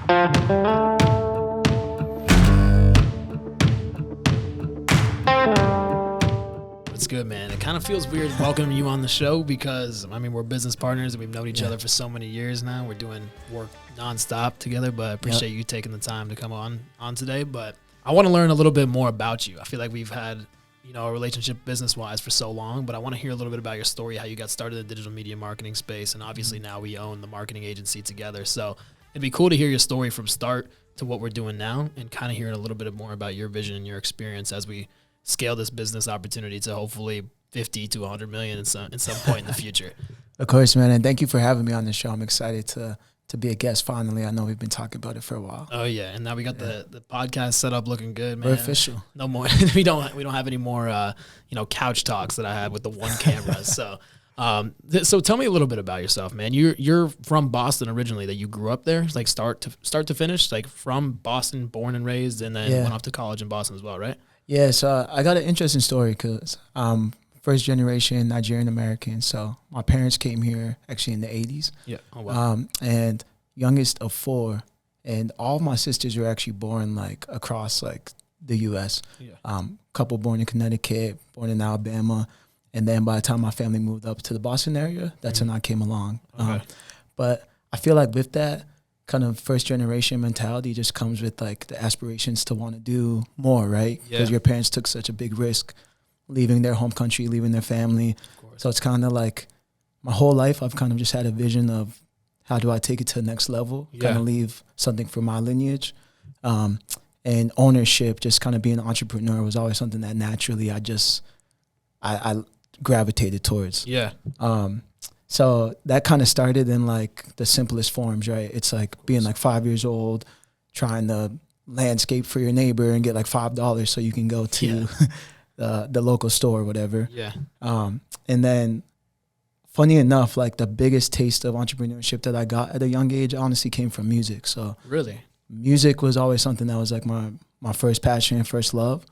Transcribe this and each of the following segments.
It's good, man. It kind of feels weird welcoming you on the show because, I mean, we're business partners and we've known each other for so many years now. We're doing work nonstop together, but I appreciate you taking the time to come on today. But I want to learn a little bit more about you. I feel like we've had, a relationship business-wise for so long, but I want to hear a little bit about your story, how you got started in the digital media marketing space, and obviously now we own the marketing agency together. So it'd be cool to hear your story from start to what we're doing now and kind of hearing a little bit more about your vision and your experience as we scale this business opportunity to hopefully 50 to 100 million in some point in the future. Of course, man. And thank you for having me on the show. I'm excited to be a guest finally. I know we've been talking about it for a while. Oh yeah. And now we got the podcast set up looking good, man. We're official. No more. we don't have any more, couch talks that I had with the one camera. So, so tell me a little bit about yourself, man. You're from Boston originally, that you grew up there, like start to finish, like from Boston, born and raised, and then went off to college in Boston as well, right? Yeah, so I got an interesting story because first generation Nigerian American. So my parents came here actually in the 80s. Yeah. Oh, wow. And youngest of 4. And all of my sisters were actually born like across like the U.S. Yeah. Couple born in Connecticut, born in Alabama. And then by the time my family moved up to the Boston area, that's when I came along. Okay. But I feel like with that kind of first generation mentality just comes with like the aspirations to want to do more, right? Because your parents took such a big risk leaving their home country, leaving their family. So it's kind of like my whole life I've kind of just had a vision of how do I take it to the next level, kind of leave something for my lineage. And ownership, just kind of being an entrepreneur was always something that naturally I gravitated towards. Yeah. So that kind of started in like the simplest forms, right? It's like being like 5 years old, trying to landscape for your neighbor and get like $5 so you can go to the local store or whatever. Yeah. And then funny enough, like the biggest taste of entrepreneurship that I got at a young age honestly came from music. So really, music was always something that was like my first passion and first love.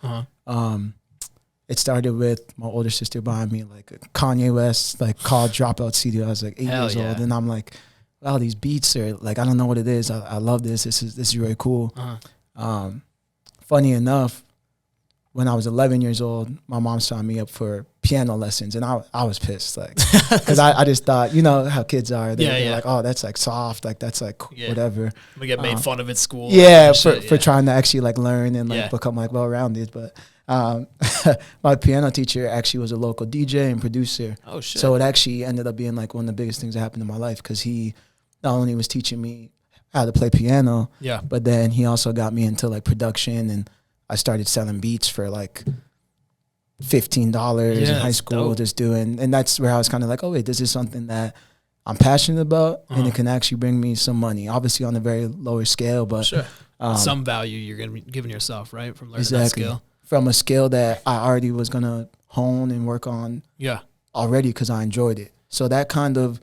It started with my older sister buying me like a Kanye West like college dropout CD. I was like 8 years old, and I'm like, wow, these beats are like, I don't know what it is. I love this. This is really cool. Funny enough, when I was 11 years old, my mom signed me up for piano lessons, and I was pissed, like, because I just thought, you know how kids are. They're like, oh, that's like soft, like that's like whatever. We get made fun of at school. For trying to actually like learn and like become like well-rounded, but. My piano teacher actually was a local DJ and producer. Oh shit! So it actually ended up being like one of the biggest things that happened in my life because he not only was teaching me how to play piano, but then he also got me into like production, and I started selling beats for like $15 in high school, just doing, and that's where I was kind of like, oh wait, this is something that I'm passionate about, and it can actually bring me some money. Obviously on a very lower scale, but some value you're gonna be giving yourself, right, from learning that skill. From a skill that I already was going to hone and work on already because I enjoyed it. So that kind of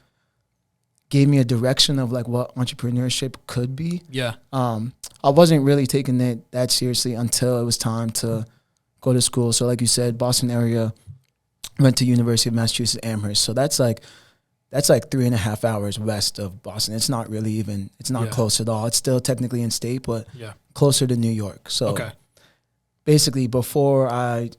gave me a direction of like what entrepreneurship could be. Yeah. I wasn't really taking it that seriously until it was time to go to school. So like you said, Boston area, went to University of Massachusetts Amherst. So that's like 3.5 hours west of Boston. It's not really even, it's not close at all. It's still technically in state, but closer to New York. So basically, before I,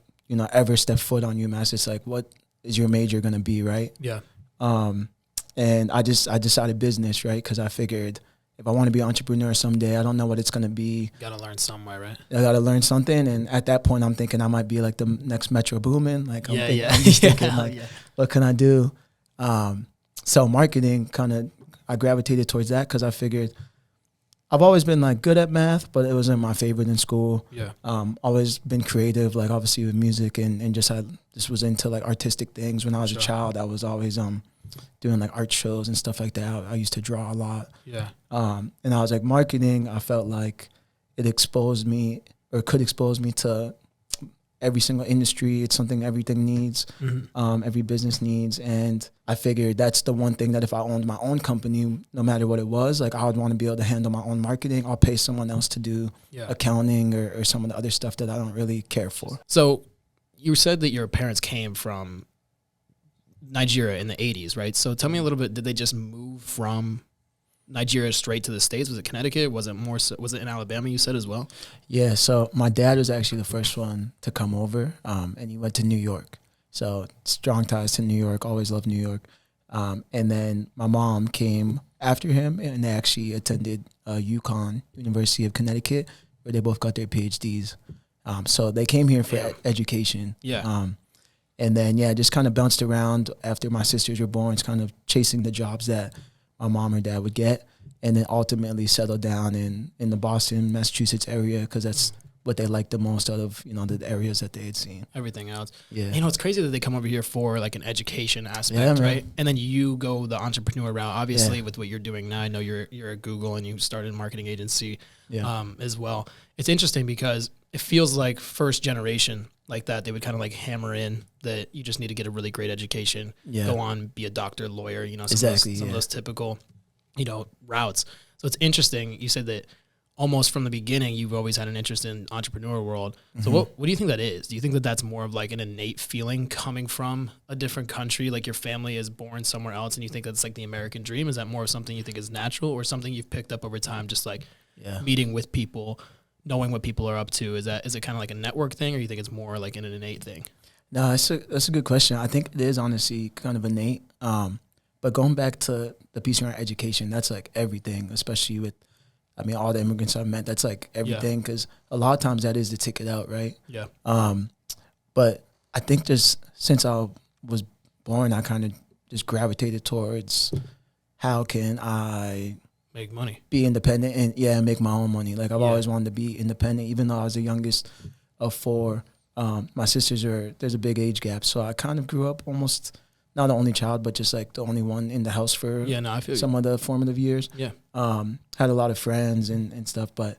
ever step foot on UMass, it's like, what is your major going to be, right? Yeah. And I decided business, right? Because I figured if I want to be an entrepreneur someday, I don't know what it's going to be. Got to learn somewhere, right? I got to learn something. And at that point, I'm thinking I might be like the next Metro Boomin. Like, I'm just thinking, like, what can I do? So marketing I gravitated towards that because I figured I've always been like good at math, but it wasn't my favorite in school. Yeah. Always been creative, like obviously with music and just was into like artistic things. When I was a child, I was always doing like art shows and stuff like that. I used to draw a lot. Yeah. And I was like marketing, I felt like it exposed me or could expose me to every single industry. It's something everything needs, every business needs. And I figured that's the one thing that if I owned my own company, no matter what it was, like I would want to be able to handle my own marketing. I'll pay someone else to do accounting or some of the other stuff that I don't really care for. So you said that your parents came from Nigeria in the 80s, right? So tell me a little bit, did they just move from Nigeria straight to the States? Was it Connecticut? Was it was it in Alabama, you said as well? Yeah, so my dad was actually the first one to come over, and he went to New York. So strong ties to New York, always loved New York. And then my mom came after him, and they actually attended UConn, University of Connecticut, where they both got their PhDs. So they came here for education. Yeah. And then, just kind of bounced around after my sisters were born, kind of chasing the jobs that my mom or dad would get, and then ultimately settled down in the Boston, Massachusetts area, because that's what they liked the most out of, the areas that they had seen. Everything else. Yeah. It's crazy that they come over here for like an education aspect, right? And then you go the entrepreneur route, obviously with what you're doing now. I know you're at Google and you started a marketing agency as well. It's interesting because it feels like first generation like that, they would kind of like hammer in that you just need to get a really great education, go on, be a doctor, lawyer, some of those typical, routes. So it's interesting. You said that almost from the beginning, you've always had an interest in entrepreneur world. So what do you think that is? Do you think that that's more of like an innate feeling coming from a different country? Like your family is born somewhere else and you think that's like the American dream? Is that more of something you think is natural or something you've picked up over time, just like meeting with people, knowing what people are up to? Is it kind of like a network thing or you think it's more like an innate thing? No, that's a good question. I think it is honestly kind of innate. But going back to the piece around education, that's like everything, especially with all the immigrants I've met, that's like everything, because a lot of times that is the ticket out, right? Yeah. But I think just since I was born, I kind of just gravitated towards how can I make money, be independent, and make my own money. Like I've always wanted to be independent, even though I was the youngest of four. My sisters there's a big age gap, so I kind of grew up almost not the only child, but just like the only one in the house for I feel some of the formative years. Yeah. Had a lot of friends and stuff, but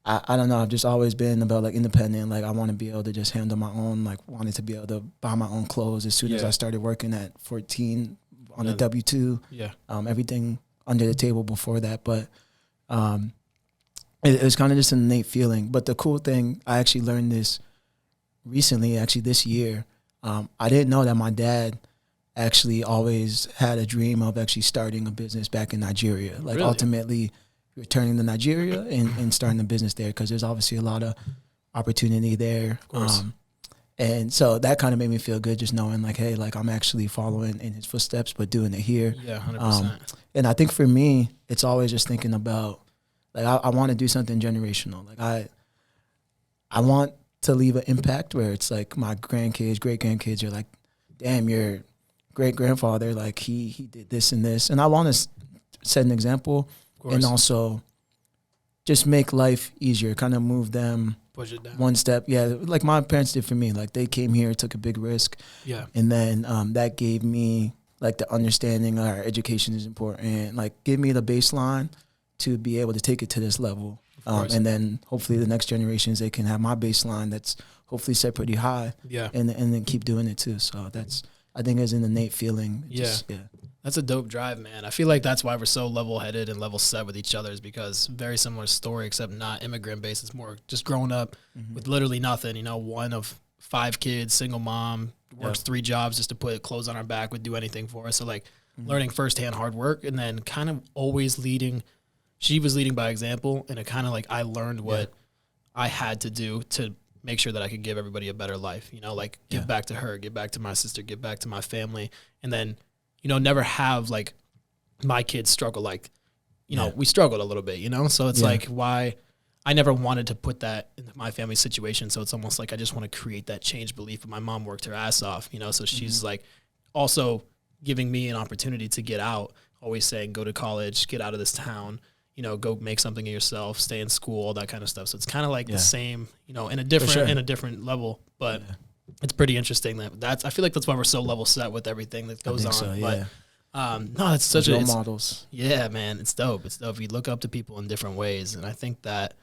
I don't know. I've just always been about like independent. Like I want to be able to just handle my own, like wanted to be able to buy my own clothes as soon as I started working at 14 on a W-2. Yeah. Everything under the table before that. But it was kind of just an innate feeling. But the cool thing, I actually learned this recently, actually this year. I didn't know that my dad actually always had a dream of actually starting a business back in Nigeria. Like ultimately returning to Nigeria and starting a business there, because there's obviously a lot of opportunity there. Of course. And so that kind of made me feel good, just knowing like, hey, like I'm actually following in his footsteps, but doing it here. Yeah, 100%. And I think for me, it's always just thinking about, like, I want to do something generational. Like I want to leave an impact where it's like my grandkids, great grandkids are like, damn, your great grandfather, like he did this and this. And I want to set an example and also just make life easier, kind of move them, push it down one step. Yeah, like my parents did for me. Like they came here, took a big risk. Yeah. And then that gave me like the understanding our education is important, like give me the baseline to be able to take it to this level. And then hopefully the next generations, they can have my baseline that's hopefully set pretty high. Yeah. And then keep doing it too. So that's, I think, is an innate feeling. That's a dope drive, man. I feel like that's why we're so level-headed and level set with each other, is because very similar story, except not immigrant-based. It's more just growing up with literally nothing, one of 5 kids, single mom, works 3 jobs just to put clothes on our back, would do anything for us. So like learning firsthand hard work, and then kind of always leading. She was leading by example, and it kind of like I learned what I had to do to make sure that I could give everybody a better life, like give back to her, give back to my sister, give back to my family. And then, never have like my kids struggle. Like, we struggled a little bit, so it's like why I never wanted to put that into my family's situation. So it's almost like I just want to create that change belief. But my mom worked her ass off, so she's like also giving me an opportunity to get out, always saying, go to college, get out of this town, go make something of yourself, stay in school, all that kind of stuff. So it's kind of like the same, in a different level, but it's pretty interesting I feel like that's why we're so level set with everything that goes on. So, but no, it's such role models. Yeah, man, it's dope. It's dope. You look up to people in different ways. And I think that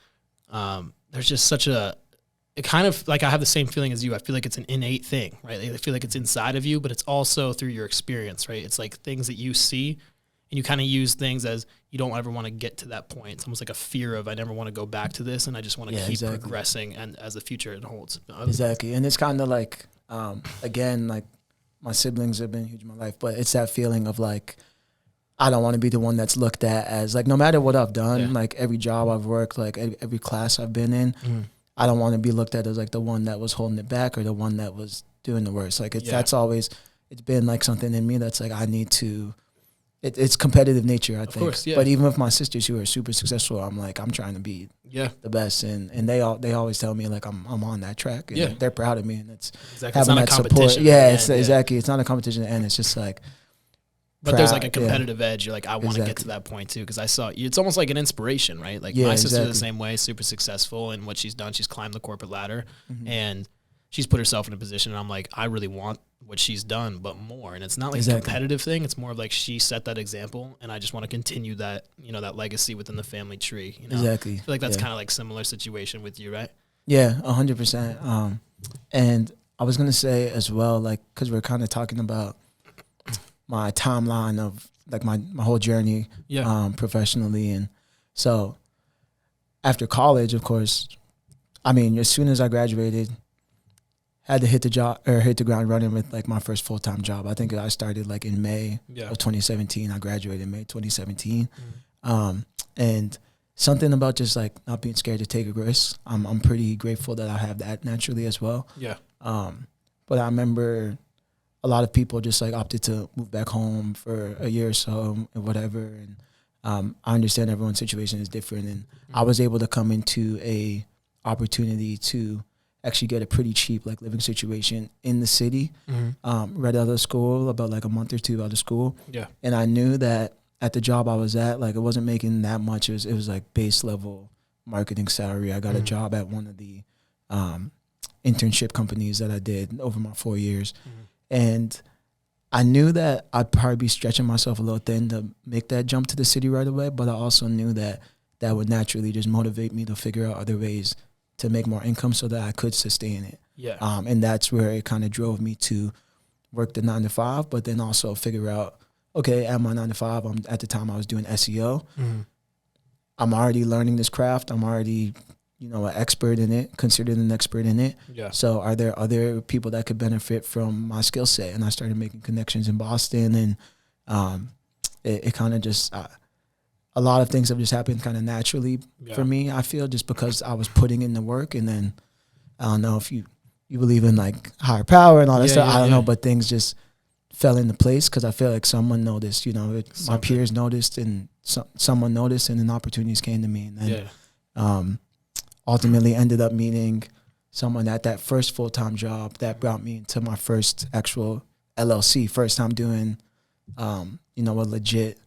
there's just it kind of like I have the same feeling as you. I feel like it's an innate thing, right? I feel like it's inside of you, but it's also through your experience, right? It's like things that you see, and you kind of use things as you don't ever want to get to that point. It's almost like a fear of I never want to go back to this, and I just want to keep progressing and as the future it holds. Exactly. And it's kind of like, again, like my siblings have been huge in my life, but it's that feeling of like I don't want to be the one that's looked at as like, no matter what I've done, Yeah. like every job I've worked, like every class I've been in, I don't want to be looked at as like the one that was holding it back or the one that was doing the worst. Like that's always, it's been like something in me that's like, I need to, it's competitive nature, I think. Course, yeah. But even with my sisters who are super successful, I'm like, I'm trying to be the best. And they always tell me like, I'm on that track, and they're proud of me. And it's having that support. Yeah, exactly. It's not a competition and it's just like, but there's like a competitive edge. You're like, I want to get to that point too. Cause I saw it's almost like an inspiration, right? Like my sister's the same way, super successful in what she's done. She's climbed the corporate ladder and she's put herself in a position. And I'm like, I really want what she's done, but more. And it's not like a competitive thing. It's more of like, she set that example and I just want to continue that, that legacy within the family tree. Exactly. I feel like that's kind of like similar situation with you, right? Yeah, 100%. And I was going to say as well, like, cause we're kind of talking about my timeline of like my whole journey professionally. And so after college, of course, I mean, as soon as I graduated, had to hit the ground running with like my first full-time job. I think I started like in May of 2017. I graduated in May 2017. And something about just like not being scared to take a risk. I'm pretty grateful that I have that naturally as well. Yeah. But I remember a lot of people just like opted to move back home for a year or so and whatever. And I understand everyone's situation is different. And I was able to come into a opportunity to actually get a pretty cheap like living situation in the city, right out of school, about like a month or two out of school. Yeah. And I knew that at the job I was at, like it wasn't making that much. It was like base level marketing salary. I got a job at one of the internship companies that I did over my 4 years. And I knew that I'd probably be stretching myself a little thin to make that jump to the city right away, but I also knew that that would naturally just motivate me to figure out other ways to make more income so that I could sustain it. Yeah. And that's where it kind of drove me to work the 9 to 5, but then also figure out, okay, at my 9 to 5, at the time I was doing SEO. I'm already learning this craft. I'm already, an expert in it, considered an expert in it. Yeah. So are there other people that could benefit from my skill set? And I started making connections in Boston, and it kind of just, a lot of things have just happened kind of naturally for me, I feel, just because I was putting in the work. And then I don't know if you believe in like higher power and all that stuff. I don't know, but things just fell into place because I feel like someone noticed, my peers noticed, and someone noticed, and then opportunities came to me. And then ultimately ended up meeting someone at that first full-time job that brought me into my first actual LLC, first time doing, a legit,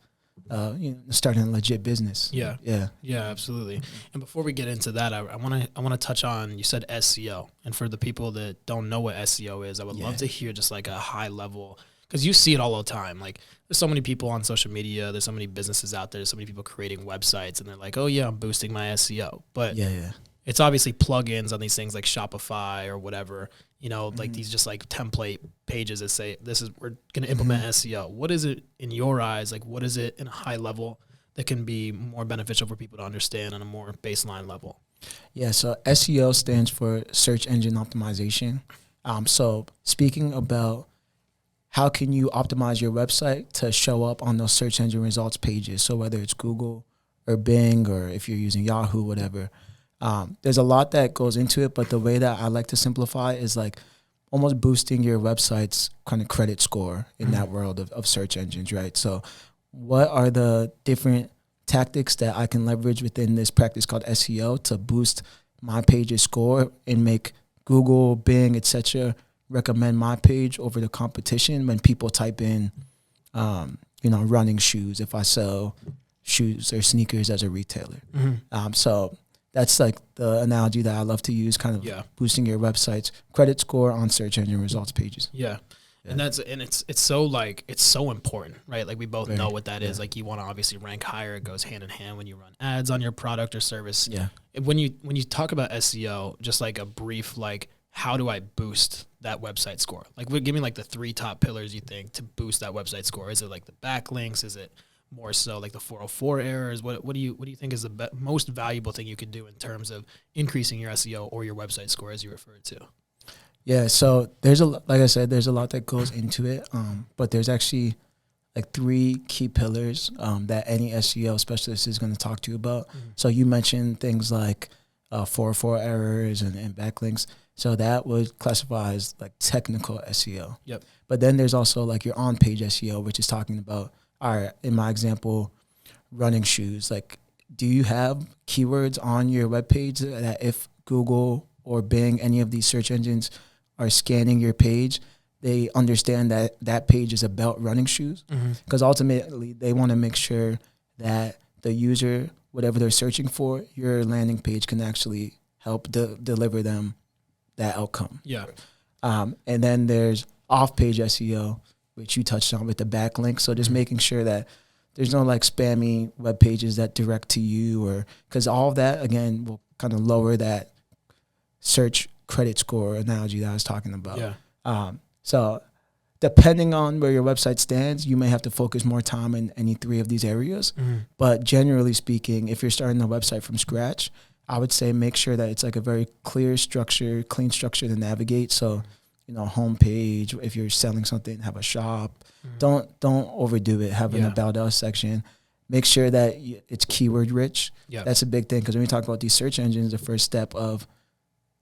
starting a legit business. Yeah, absolutely. And before we get into that, I want to touch on, you said SEO, and for the people that don't know what SEO is, I would love to hear just like a high level, because you see it all the time. Like there's so many people on social media, there's so many businesses out there, there's so many people creating websites, and they're like, oh yeah, I'm boosting my SEO, but it's obviously plugins on these things like Shopify or whatever, like these just like template pages that say, we're going to implement SEO. What is it in your eyes? Like, what is it in a high level that can be more beneficial for people to understand on a more baseline level? Yeah. So SEO stands for search engine optimization. So speaking about how can you optimize your website to show up on those search engine results pages? So whether it's Google or Bing, or if you're using Yahoo, whatever, there's a lot that goes into it, but the way that I like to simplify is like almost boosting your website's kind of credit score in that world of search engines, right? So what are the different tactics that I can leverage within this practice called SEO to boost my page's score and make Google, Bing, etc. recommend my page over the competition when people type in, running shoes, if I sell shoes or sneakers as a retailer. So that's like the analogy that I love to use, kind of boosting your website's credit score on search engine results pages. Yeah. And it's so important, right? Like we both know what that is. Like you want to obviously rank higher. It goes hand in hand when you run ads on your product or service. Yeah. When you talk about SEO, just like a brief, like, how do I boost that website score? Like, give me like the 3 top pillars you think to boost that website score. Is it like the backlinks? Is it more so like the 404 errors? What do you think is the most valuable thing you could do in terms of increasing your SEO or your website score, as you referred to? Yeah, so like I said, there's a lot that goes into it, but there's actually like 3 key pillars that any SEO specialist is going to talk to you about. So you mentioned things like 404 errors and backlinks. So that would classify as like technical SEO. Yep. But then there's also like your on-page SEO, which is talking about, all right, in my example, running shoes. Like, do you have keywords on your webpage that if Google or Bing, any of these search engines are scanning your page, they understand that that page is about running shoes? Because ultimately they want to make sure that the user, whatever they're searching for, your landing page can actually help deliver them that outcome. Yeah. And then there's off-page SEO, which you touched on with the backlink. So just making sure that there's no like spammy web pages that direct to you, or because all of that again will kind of lower that search credit score analogy that I was talking about. Yeah. So depending on where your website stands, you may have to focus more time in any 3 of these areas. But generally speaking, if you're starting a website from scratch, I would say make sure that it's like a very clear structure, clean structure to navigate. So, you know, homepage, if you're selling something, have a shop. Don't overdo it. Have an About Us section. Make sure that it's keyword rich. That's a big thing, because when we talk about these search engines, the first step of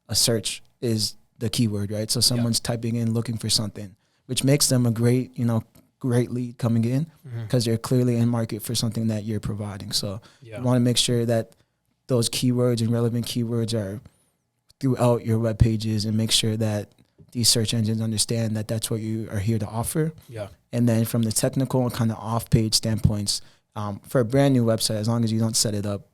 a search is the keyword, right? So someone's typing in looking for something, which makes them a great lead coming in, because they're clearly in market for something that you're providing. So you want to make sure that those keywords and relevant keywords are throughout your web pages, and make sure that these search engines understand that that's what you are here to offer. And then from the technical and kind of off-page standpoints, for a brand new website, as long as you don't set it up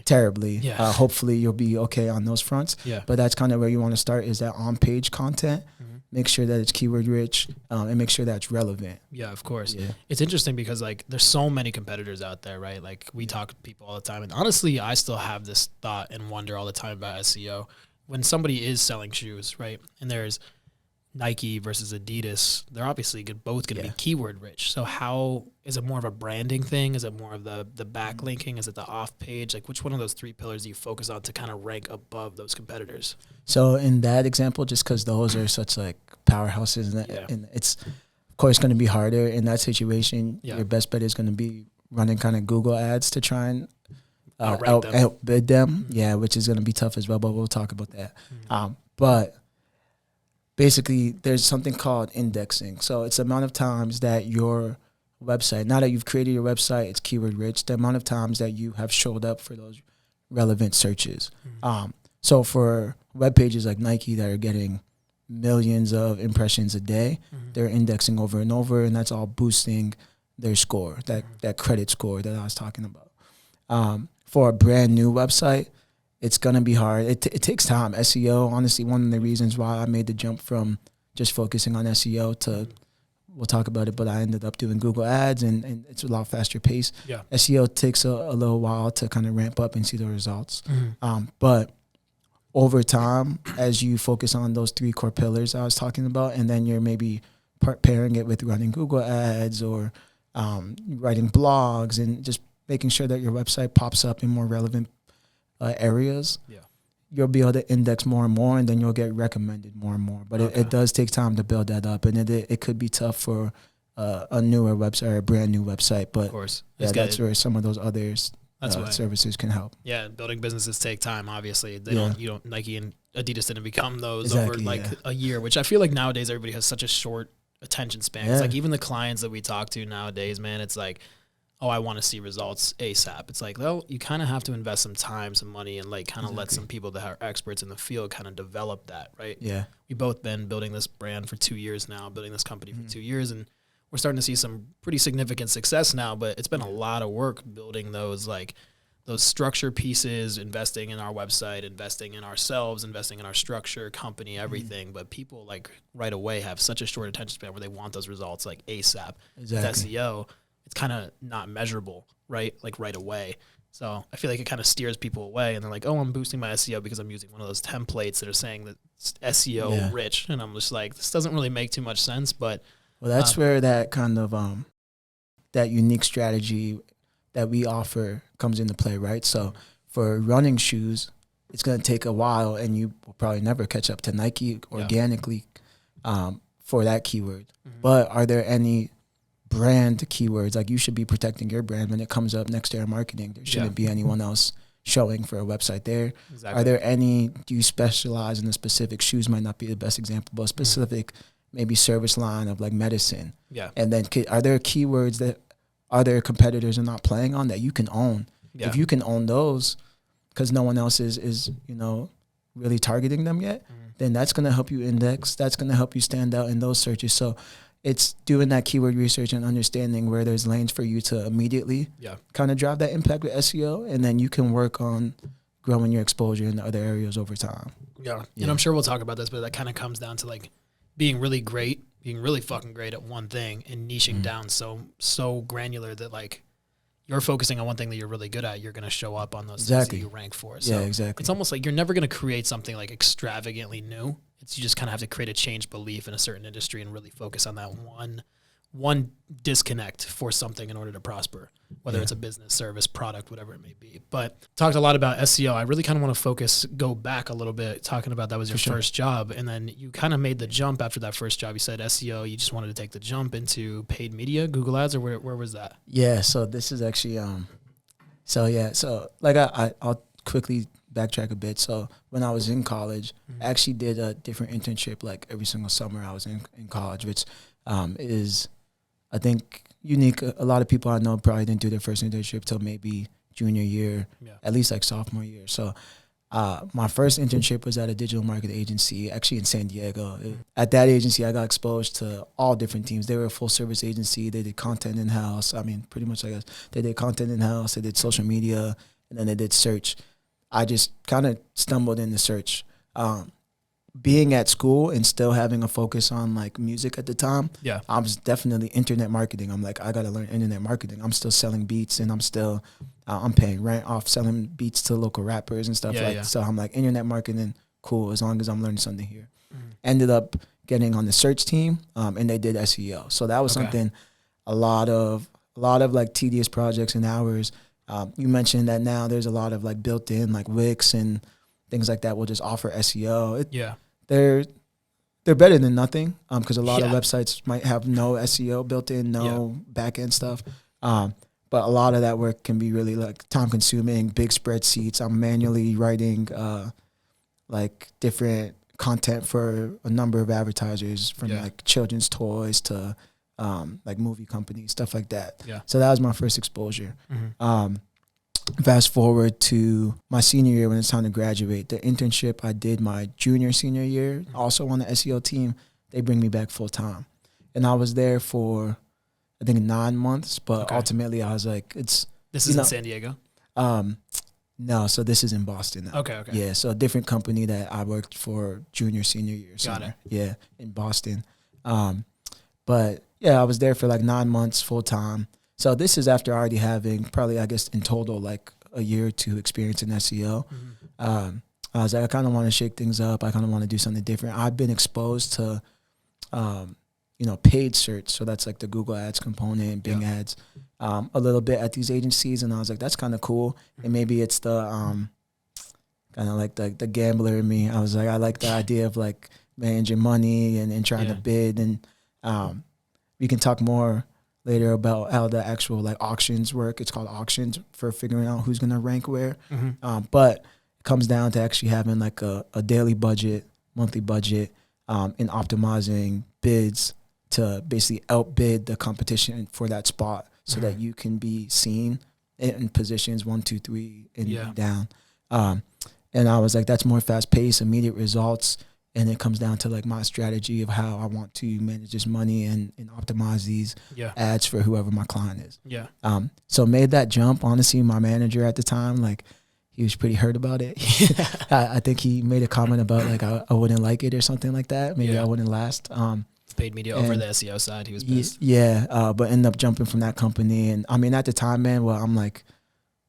terribly, hopefully you'll be okay on those fronts. But that's kind of where you want to start, is that on-page content. Make sure that it's keyword rich, and make sure that it's relevant. Yeah, of course. It's interesting because like there's so many competitors out there, right? Like we talk to people all the time, and honestly, I still have this thought and wonder all the time about SEO. When somebody is selling shoes, right, and there's Nike versus Adidas, they're obviously both going to be keyword rich. So how is it more of a branding thing? Is it more of the backlinking? Is it the off page? Like which one of those 3 pillars do you focus on to kind of rank above those competitors? So in that example, just because those are such like powerhouses, and it's of course going to be harder in that situation, your best bet is going to be running kind of Google ads to try and outbid them. Which is going to be tough as well, but we'll talk about that. But basically, there's something called indexing. So it's the amount of times that your website, now that you've created your website, it's keyword rich, the amount of times that you have showed up for those relevant searches. So for web pages like Nike that are getting millions of impressions a day, they're indexing over and over, and that's all boosting their score, that credit score that I was talking about. For a brand new website, it's going to be hard. It takes time. SEO, honestly, one of the reasons why I made the jump from just focusing on SEO to, we'll talk about it, but I ended up doing Google ads, and it's a lot faster pace. SEO takes a little while to kind of ramp up and see the results. But over time, as you focus on those 3 core pillars I was talking about, and then you're maybe pairing it with running Google ads or writing blogs and just making sure that your website pops up in more relevant areas, you'll be able to index more and more, and then you'll get recommended more and more. But it does take time to build that up, and it could be tough for a newer website or a brand new website. But of course, that's where some of those others services can help. Building businesses take time. Obviously, Nike and Adidas didn't become those over like a year, which I feel like nowadays everybody has such a short attention span. It's like even the clients that we talk to nowadays, man, it's like, oh, I want to see results ASAP. It's like, well, you kind of have to invest some time, some money, and like kind of let some people that are experts in the field kind of develop that, right? We've both been building this brand for 2 years now, building this company for 2 years, and we're starting to see some pretty significant success now, but it's been a lot of work building those structure pieces, investing in our website, investing in ourselves, investing in our structure, company, everything. But people like right away have such a short attention span where they want those results like ASAP. With SEO, it's kind of not measurable, right? Like right away. So I feel like it kind of steers people away, and they're like, oh, I'm boosting my SEO because I'm using one of those templates that are saying that it's SEO rich. And I'm just like, this doesn't really make too much sense, but. Well, that's where that kind of, that unique strategy that we offer comes into play, right? So for running shoes, it's going to take a while, and you will probably never catch up to Nike organically for that keyword. But are there any brand keywords. Like you should be protecting your brand when it comes up Nxt Era Marketing. There shouldn't be anyone else showing for a website there. Exactly. Are there any, do you specialize in a specific, shoes might not be the best example, but specific maybe service line of like medicine? Yeah. And then are there keywords that other competitors are not playing on that you can own? Yeah. If you can own those, because no one else is really targeting them yet, then that's going to help you index. That's going to help you stand out in those searches. So it's doing that keyword research and understanding where there's lanes for you to immediately kind of drive that impact with SEO, and then you can work on growing your exposure in other areas over time. Yeah. And I'm sure we'll talk about this, but that kind of comes down to like being really fucking great at one thing and niching down so granular that like you're focusing on one thing that you're really good at, you're going to show up on those things that you rank for. So exactly. It's almost like you're never going to create something like extravagantly new. You just kind of have to create a change belief in a certain industry and really focus on that one disconnect for something in order to prosper, whether it's a business, service, product, whatever it may be. But talked a lot about SEO. I really kind of want to go back a little bit, talking about that was your first job. And then you kind of made the jump after that first job. You said SEO, you just wanted to take the jump into paid media, Google Ads, or where was that? Yeah. So this is actually, so like I'll quickly backtrack a bit. So when I was in college, I actually did a different internship like every single summer I was in college, which is, I think, unique. A lot of people I know probably didn't do their first internship till maybe junior year, at least like sophomore year. So my first internship was at a digital marketing agency, actually in San Diego. At that agency, I got exposed to all different teams. They were a full service agency. They did content in-house. I mean, pretty much, I guess, they did content in-house. They did social media, and then they did search. I just kind of stumbled into search. Being at school and still having a focus on like music at the time, I was definitely internet marketing. I'm like, I got to learn internet like I'm still selling beats, and I'm still, I'm paying rent off selling beats to local rappers and stuff So I'm like, internet marketing, cool, as long as I'm learning something here. Ended up getting on the search team, and they did SEO. So that was something, a lot of like tedious projects and hours. You mentioned that now there's a lot of like built-in like Wix and things like that will just offer SEO. They're better than nothing because a lot of websites might have no SEO built in, no back-end stuff. But a lot of that work can be really like time-consuming, big spreadsheets. I'm manually writing like different content for a number of advertisers, from like children's toys to like movie companies, stuff like that. So that was my first exposure. Fast forward to my senior year when it's time to graduate. The internship I did my senior year, also on the SEO team, they bring me back full time. And I was there for, I think, 9 months, but ultimately I was like, This is in San Diego? No, so this is in Boston now. Okay. Yeah, so a different company that I worked for senior year. Got it. Yeah, in Boston. But yeah, I was there for like 9 months full time. So this is after already having probably, I guess, in total, like a year or two experience in SEO. I was like, I kind of want to shake things up. I kind of want to do something different. I've been exposed to, paid search. So that's like the Google Ads component, Bing Ads, a little bit at these agencies. And I was like, that's kind of cool. And maybe it's the kind of like the gambler in me. I was like, I like the idea of like managing money and trying to bid. And we can talk more later about how the actual like auctions work. It's called auctions for figuring out who's going to rank where. But it comes down to actually having like a daily budget, monthly budget, and optimizing bids to basically outbid the competition for that spot so that you can be seen in positions 1, 2, 3 and down. And I was like, that's more fast paced, immediate results. And it comes down to like my strategy of how I want to manage this money and optimize these ads for whoever my client is. So made that jump. Honestly, my manager at the time, like, he was pretty hurt about it. I think he made a comment about like I wouldn't like it or something like that. Maybe I wouldn't last. Paid media over the SEO side. He was pissed. But ended up jumping from that company. And I mean, at the time, man, well, I'm like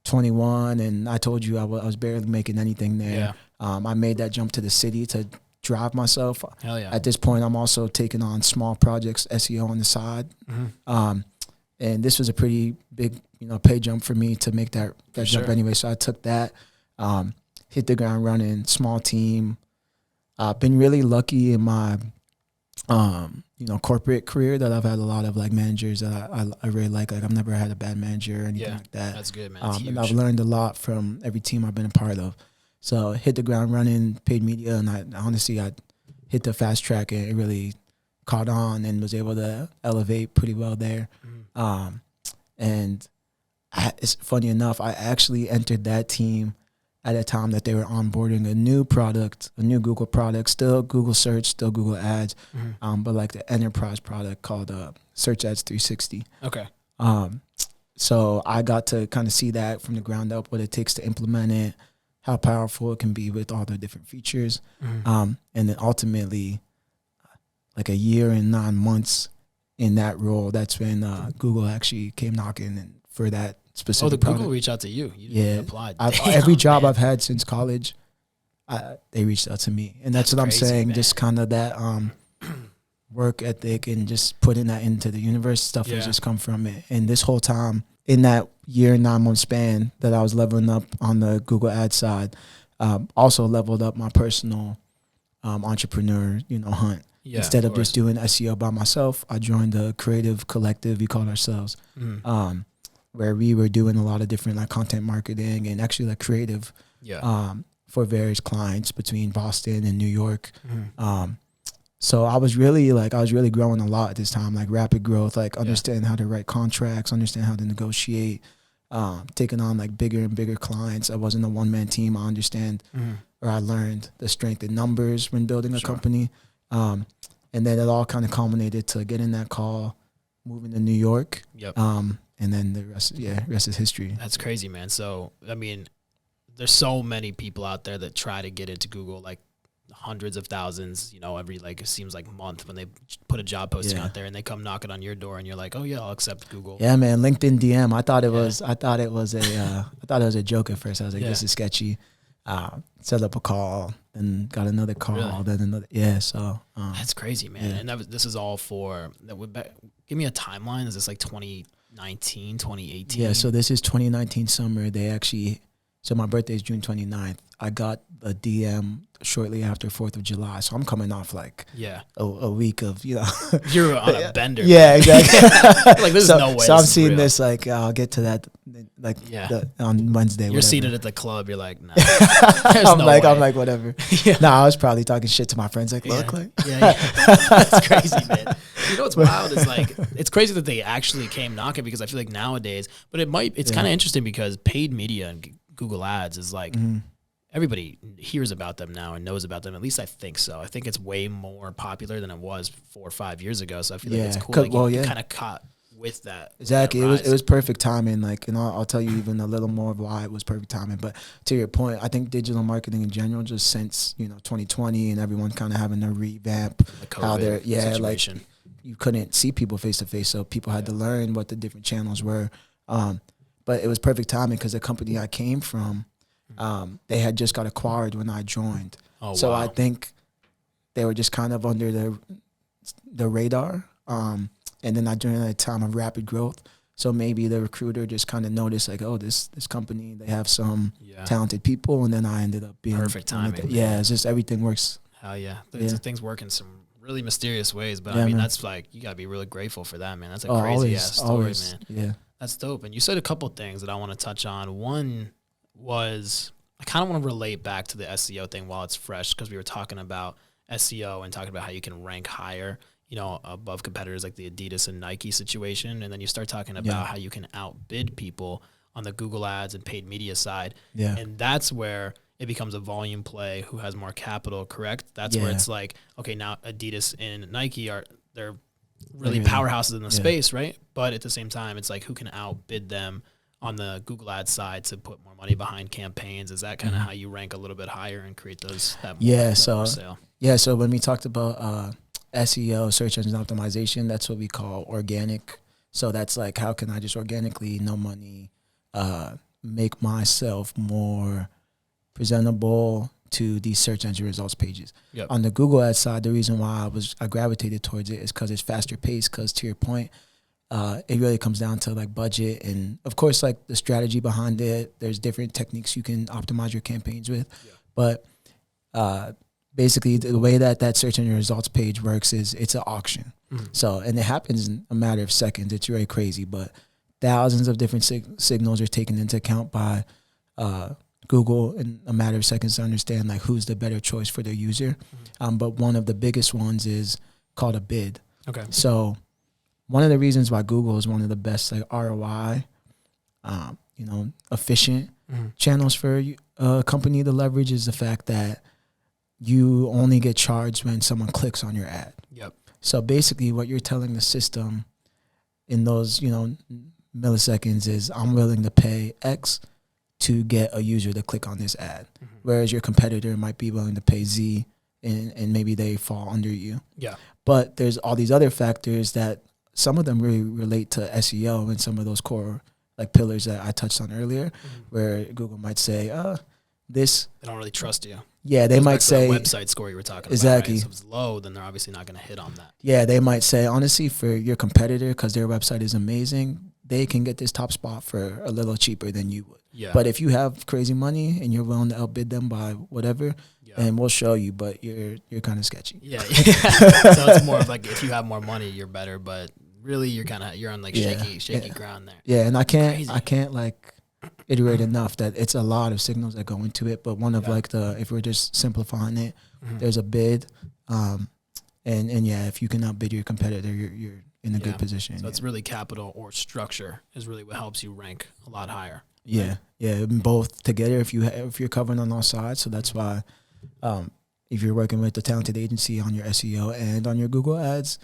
21, and I told you I was barely making anything there. I made that jump to the city to drive myself. Hell yeah. At this point, I'm also taking on small projects, SEO on the side. And this was a pretty big, pay jump for me to make that jump anyway. So I took that, hit the ground running, small team. Been really lucky in my corporate career that I've had a lot of like managers that I really like. Like I've never had a bad manager or anything like that. That's good, man. That's huge. And I've learned a lot from every team I've been a part of. So hit the ground running, paid media, and I hit the fast track and it really caught on and was able to elevate pretty well there. And it's funny enough, I actually entered that team at a time that they were onboarding a new product, a new Google product, still Google Search, still Google Ads, but like the enterprise product called Search Ads 360. Okay. So I got to kind of see that from the ground up, what it takes to implement it, how powerful it can be with all the different features. And then ultimately, like a year and 9 months in that role, that's when Google actually came knocking and for that specific Oh, the product. Google reached out to you. You applied. Every job I've had since college, they reached out to me. And that's what crazy, I'm saying, man. just kind of that work ethic and just putting that into the universe stuff has just come from it. And this whole time, in that year and 9 month span that I was leveling up on the Google Ads side, also leveled up my personal entrepreneur, hunt. Yeah, Instead of just doing SEO by myself, I joined a creative collective, we called ourselves, where we were doing a lot of different like content marketing and actually like creative for various clients between Boston and New York. So I was really growing a lot at this time, like rapid growth, like understanding how to write contracts, understand how to negotiate, taking on like bigger and bigger clients. I wasn't a one-man team. I understand, or I learned the strength in numbers when building a company. And then it all kind of culminated to getting that call, moving to New York. And then the rest is history. That's crazy, man. So, I mean, there's so many people out there that try to get into Google, like hundreds of thousands, every, like, it seems like month when they put a job posting out there and they come knocking on your door and you're like, oh yeah, I'll accept Google. Yeah, man. LinkedIn DM. I thought it was a joke at first. I was like, this is sketchy. Set up a call, then got another call, then another. Yeah, so that's crazy, man. And this is all for that. Give me a timeline. Is this like 2019, 2018? Yeah, so this is 2019 summer. They actually, so my birthday is June 29th. I got a DM shortly after 4th of July. So I'm coming off like a week of, You're on a bender. Yeah, exactly. Like, there's no way. So I'm seeing this, like, I'll get to that, like, on Wednesday. You're whatever. Seated at the club. You're like, nah. I'm like, whatever. I was probably talking shit to my friends, like, look, like. That's crazy, man. What's wild is, like, it's crazy that they actually came knocking, because I feel like nowadays, but it's kind of interesting because paid media and Google Ads is like, everybody hears about them now and knows about them. At least I think so. I think it's way more popular than it was 4 or 5 years ago. So I feel like it's cool. Like you kind of caught with that. Exactly. It was perfect timing. Like, and I'll tell you even a little more of why it was perfect timing. But to your point, I think digital marketing in general, just since 2020 and everyone kind of having to revamp how they're situation. Like you couldn't see people face to face, so people had to learn what the different channels were. But it was perfect timing because the company I came from, they had just got acquired when I joined. So I think they were just kind of under the radar. And then I joined at a time of rapid growth. So maybe the recruiter just kind of noticed, like, oh, this company, they have some talented people. And then I ended up being perfect timing. It's just everything works. Hell yeah. Things work in some really mysterious ways. But I mean, that's like, you got to be really grateful for that, man. That's a crazy ass story, man. Yeah. That's dope. And you said a couple things that I want to touch on. One was, I kind of want to relate back to the SEO thing while it's fresh, because we were talking about SEO and talking about how you can rank higher, above competitors like the Adidas and Nike situation. And then you start talking about how you can outbid people on the Google Ads and paid media side. Yeah. And that's where it becomes a volume play. Who has more capital, correct? That's where it's like, okay, now Adidas and Nike they're really powerhouses in the space, right? But at the same time, it's like, who can outbid them on the Google Ads side to put more money behind campaigns? Is that kind of how you rank a little bit higher and create more sale? Yeah, so when we talked about SEO, search engine optimization, that's what we call organic. So that's like, how can I just organically, no money, make myself more presentable to these search engine results pages. On the Google Ads side, the reason why I gravitated towards it is because it's faster paced, because to your point, it really comes down to like budget and of course like the strategy behind it. There's different techniques you can optimize your campaigns with, but basically the way that search engine results page works is it's an auction. So, and it happens in a matter of seconds. It's very crazy, but thousands of different signals are taken into account by Google in a matter of seconds to understand like who's the better choice for their user. But one of the biggest ones is called a bid. Okay. So one of the reasons why Google is one of the best like ROI, efficient channels for a company to leverage is the fact that you only get charged when someone clicks on your ad. Yep. So basically what you're telling the system in those, milliseconds is I'm willing to pay X to get a user to click on this ad. Whereas your competitor might be willing to pay Z and maybe they fall under you. Yeah. But there's all these other factors that some of them really relate to SEO and some of those core like pillars that I touched on earlier, where Google might say, this. They don't really trust you. Yeah, they might say website score you were talking exactly. About. Right? So if it's low, then they're obviously not going to hit on that. Yeah, they might say, honestly, for your competitor, because their website is amazing, they can get this top spot for a little cheaper than you would. Yeah. But if you have crazy money and you're willing to outbid them by whatever, then we'll show you. But you're kind of sketchy. Yeah. So it's more of like if you have more money, you're better. But really, you're on like shaky ground there. Yeah, and I can't like iterate enough that it's a lot of signals that go into it. But one of like if we're just simplifying it, there's a bid, and if you can outbid your competitor, you're in a good position. So it's really capital or structure is really what helps you rank a lot higher. Yeah, right? yeah, both together. If you're covering on all sides, so that's why, if you're working with a talented agency on your SEO and on your Google ads,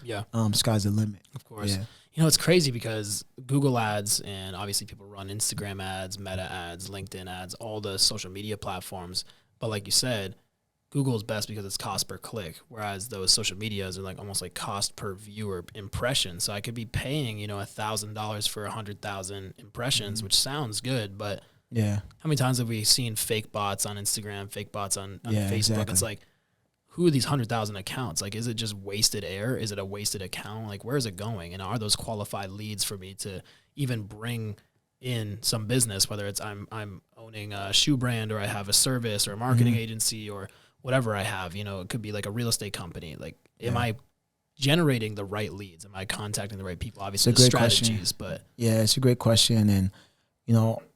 sky's the limit. Of course. Yeah. It's crazy because Google ads and obviously people run Instagram ads, Meta ads, LinkedIn ads, all the social media platforms. But like you said, Google is best because it's cost per click, whereas those social medias are like almost like cost per viewer impression. So I could be paying, $1,000 for 100,000 impressions, which sounds good, but how many times have we seen fake bots on Instagram, fake bots on Facebook? Exactly. It's like, who are these 100,000 accounts? Like, is it just wasted air? Is it a wasted account? Like, where is it going? And are those qualified leads for me to even bring in some business, whether it's I'm owning a shoe brand or I have a service or a marketing agency or whatever I have, it could be like a real estate company. Like, am I generating the right leads? Am I contacting the right people? Obviously, it's a great strategies, question. It's a great question. And,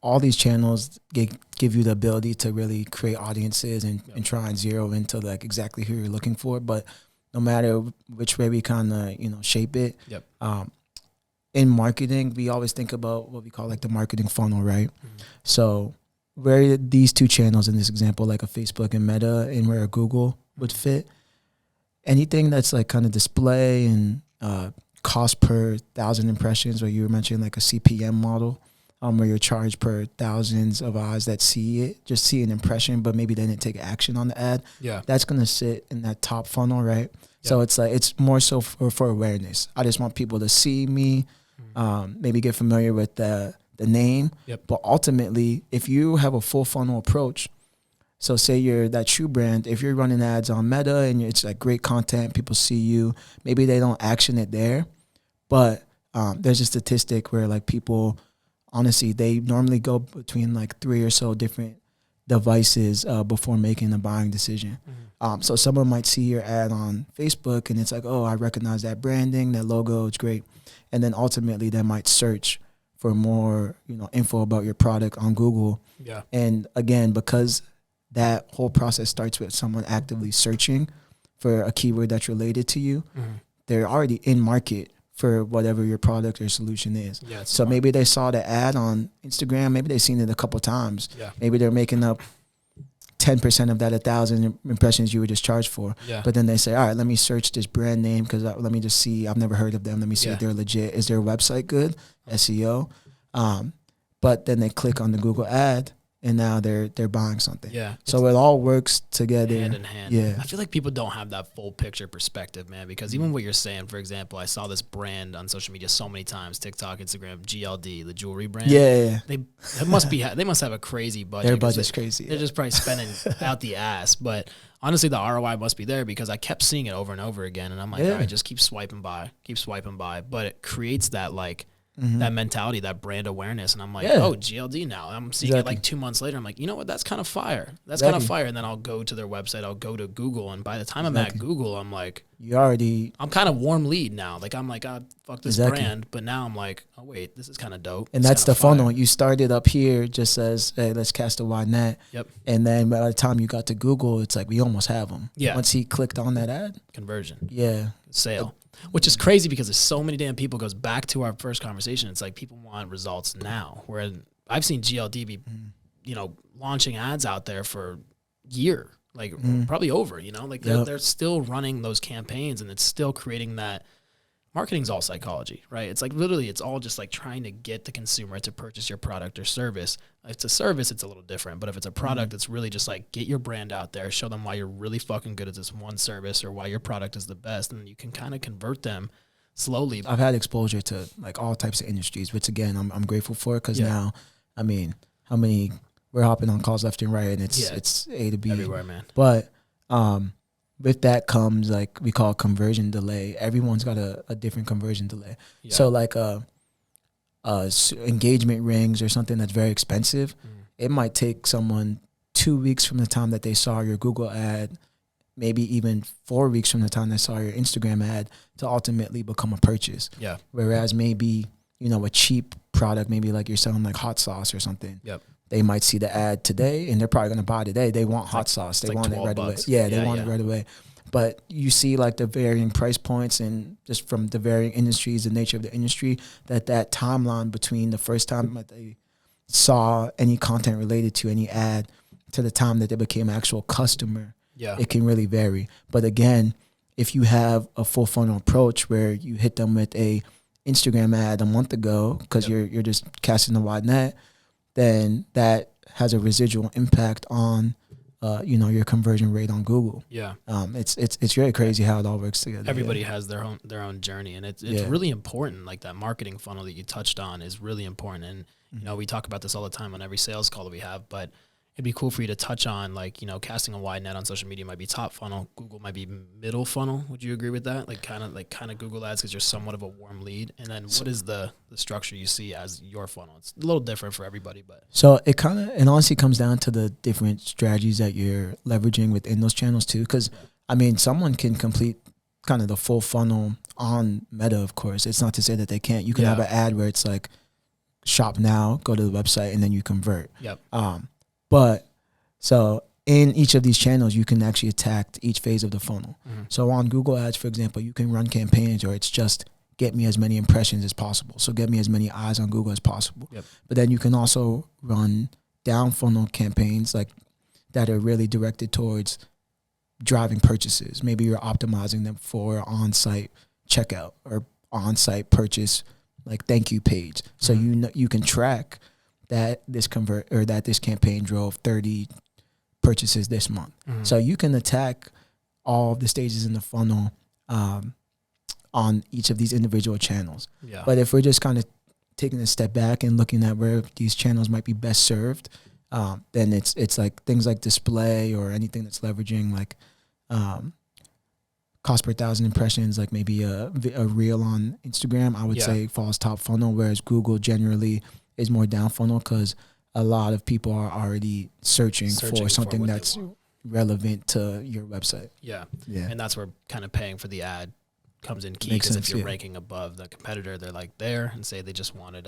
all these channels give you the ability to really create audiences and try and zero into like exactly who you're looking for. But no matter which way we kind of, shape it, in marketing, we always think about what we call like the marketing funnel, right? So where these two channels in this example, like a Facebook and Meta, and where a Google would fit, anything that's like kind of display and cost per 1,000 impressions, where you were mentioning like a CPM model, where you're charged per thousands of eyes that see an impression, but maybe they didn't take action on the ad. Yeah, that's gonna sit in that top funnel, right? So it's like it's more so for awareness. I just want people to see me, maybe get familiar with the name. But ultimately, if you have a full funnel approach, so say you're that shoe brand, if you're running ads on Meta and it's like great content, people see you, maybe they don't action it there, but there's a statistic where like people, honestly, they normally go between like 3 or so different devices before making a buying decision. So someone might see your ad on Facebook and it's like, oh, I recognize that branding, that logo, it's great. And then ultimately they might search for more, info about your product on Google. Yeah. And again, because that whole process starts with someone actively searching for a keyword that's related to you, they're already in market for whatever your product or solution is. Yeah, so smart. Maybe they saw the ad on Instagram, maybe they've seen it a couple times. Yeah. Maybe they're making up 10% of that 1,000 impressions you were just charged for. Yeah. But then they say, all right, let me search this brand name because let me just see, I've never heard of them. Let me see if they're legit. Is their website good? SEO. But then they click on the Google ad and now they're buying something. Yeah. So it all works together. Hand in hand. Yeah. I feel like people don't have that full picture perspective, man, because even what you're saying, for example, I saw this brand on social media so many times, TikTok, Instagram, GLD, the jewelry brand. Yeah. They must have a crazy budget. Their budget's crazy. They're just probably spending out the ass. But honestly, the ROI must be there because I kept seeing it over and over again. And I'm like, all right, just keep swiping by. But it creates that like, that mentality, that brand awareness. And I'm like, oh, GLD now. I'm seeing it like 2 months later. I'm like, you know what? That's kind of fire. That's kind of fire. And then I'll go to their website. I'll go to Google. And by the time I'm at Google, I'm like, I'm kind of warm lead now. Like, I'm like, fuck this brand. But now I'm like, oh, wait, this is kind of dope. And that's the funnel. You started up here just as, hey, let's cast a wide net. Yep. And then by the time you got to Google, it's like, we almost have them. Yeah. Once he clicked on that ad. Conversion. Yeah. Sale. Which is crazy because there's so many damn people. Goes back to our first conversation. It's like people want results now. Where I've seen GLD be, launching ads out there for a year, like probably over. Like they're still running those campaigns, and it's still creating that. Marketing's all psychology, right? It's like literally, it's all just like trying to get the consumer to purchase your product or service. If it's a service, it's a little different. But if it's a product, it's really just like get your brand out there, show them why you're really fucking good at this one service or why your product is the best, and you can kind of convert them slowly. I've had exposure to like all types of industries, which again, I'm grateful for because now, I mean, we're hopping on calls left and right, and it's A to B everywhere, man. But with that comes like we call conversion delay. Everyone's got a different conversion delay. Yeah. So like engagement rings or something that's very expensive, it might take someone 2 weeks from the time that they saw your Google ad, maybe even 4 weeks from the time they saw your Instagram ad to ultimately become a purchase. Yeah. Whereas maybe, a cheap product, maybe like you're selling like hot sauce or something. Yep. They might see the ad today and they're probably going to buy today. They want hot sauce. They want it right away. Yeah, they want it right away. But you see like the varying price points and just from the varying industries, the nature of the industry, that timeline between the first time that they saw any content related to any ad to the time that they became an actual customer, it can really vary. But again, if you have a full funnel approach where you hit them with a Instagram ad a month ago because you're just casting a wide net, then that has a residual impact on your conversion rate on Google. Yeah. It's really crazy how it all works together. Everybody has their own journey, and it's really important. Like that marketing funnel that you touched on is really important. And we talk about this all the time on every sales call that we have, but it'd be cool for you to touch on like, casting a wide net on social media might be top funnel. Google might be middle funnel. Would you agree with that? Like kind of Google ads because you're somewhat of a warm lead. And then what is the structure you see as your funnel? It's a little different for everybody, but. So it honestly comes down to the different strategies that you're leveraging within those channels too. Cause someone can complete kind of the full funnel on Meta, of course. It's not to say that they can't. You can have an ad where it's like shop now, go to the website, and then you convert. Yep. But so in each of these channels, you can actually attack each phase of the funnel. Mm-hmm. So on Google Ads, for example, you can run campaigns where it's just get me as many impressions as possible. So get me as many eyes on Google as possible. Yep. But then you can also run down funnel campaigns like that are really directed towards driving purchases. Maybe you're optimizing them for on-site checkout or on-site purchase, like thank you page. So you can track that this campaign drove 30 purchases this month. Mm-hmm. So you can attack all of the stages in the funnel on each of these individual channels. Yeah. But if we're just kind of taking a step back and looking at where these channels might be best served, then it's like things like display or anything that's leveraging like cost per 1,000 impressions, like maybe a reel on Instagram, I would say falls top funnel, whereas Google generally is more down funnel because a lot of people are already searching for something that's relevant to your website. Yeah. And that's where kind of paying for the ad comes in key, because if you're ranking above the competitor, they're like there and say they just wanted